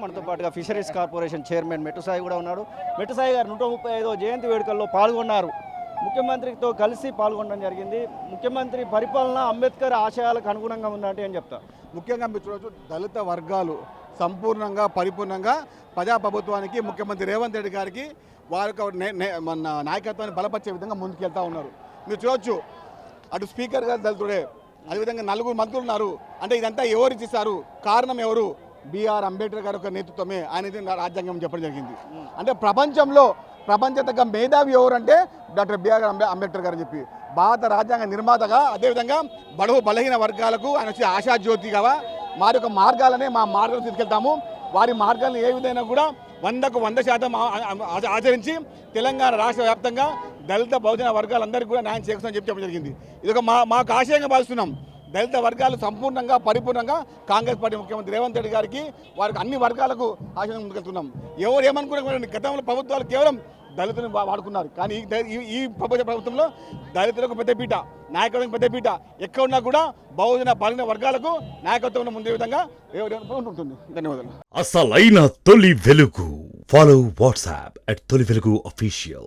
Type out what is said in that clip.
మనతో పాటుగా fisheries corporation chairman మెట్టుసాయి కూడా ఉన్నాడు. మెట్టుసాయి గారు 135వ జయంతి వేడుకల్లో పాల్గొన్నారు. ముఖ్యమంత్రితో కలిసి పాల్గొనడం జరిగింది. ముఖ్యమంత్రి పరిపాలన అంబేద్కర్ ఆశయాలకు అనుగుణంగా ఉందంటే ఏం చెప్తా? ముఖ్యంగా మీరు చూడవచ్చు, దళిత వర్గాలు సంపూర్ణంగా పరిపూర్ణంగా ప్రజాప్రభుత్వానికి ముఖ్యమంత్రి రేవంత్ రెడ్డి గారికి వారి మన నాయకత్వాన్ని బలపరిచే విధంగా ముందుకెళ్తా ఉన్నారు. మీరు చూడవచ్చు, అటు స్పీకర్ గారు దళితుడే, అదేవిధంగా 4 మంత్రులు ఉన్నారు. అంటే ఇదంతా ఎవరు ఇచ్చిస్తారు? కారణం ఎవరు? బిఆర్ అంబేద్కర్ గారి యొక్క నేతృత్వమే. ఆయన రాజ్యాంగం చెప్పడం జరిగింది. అంటే ప్రపంచంలో ప్రపంచతగ్గ మేధావి ఎవరంటే డాక్టర్ బిఆర్ అంబేద్కర్ గారు అని చెప్పి భారత రాజ్యాంగ నిర్మాతగా, అదేవిధంగా బడుగు బలహీన వర్గాలకు ఆయన వచ్చి ఆశాజ్యోతిగా వారి యొక్క మార్గాలనే మా మార్గాలు తీసుకెళ్తాము. వారి మార్గాలను ఏ విధంగా కూడా 100కు 100% ఆచరించి తెలంగాణ రాష్ట్ర వ్యాప్తంగా దళిత బహుజన వర్గాలందరికీ కూడా న్యాయం చేస్తామని చెప్పడం జరిగింది. ఇది ఒక మాకు ఆశయంగా భావిస్తున్నాం. దళిత వర్గాలు సంపూర్ణంగా పరిపూర్ణంగా కాంగ్రెస్ పార్టీ ముఖ్యమంత్రి రేవంత్ రెడ్డి గారికి వారికి అన్ని వర్గాలకు ఆశయంగా ముందుకెళ్తున్నాం. ఎవరు ఏమనుకున్నా గతంలో ప్రభుత్వాలు కేవలం దళితులను వాడుకున్నారు. కానీ ఈ ప్రభుత్వంలో దళితులకు పెద్దపీట, నాయకత్వం పెద్దపీట, ఎక్కడ ఉన్నా కూడా బహుజన బలహీన వర్గాలకు నాయకత్వం ముందే విధంగా ఉంటుంది. ధన్యవాదాలు. అసలైన తొలి వెలుగు. ఫాలో వాట్సాప్ @తొలి వెలుగు అఫీషియల్.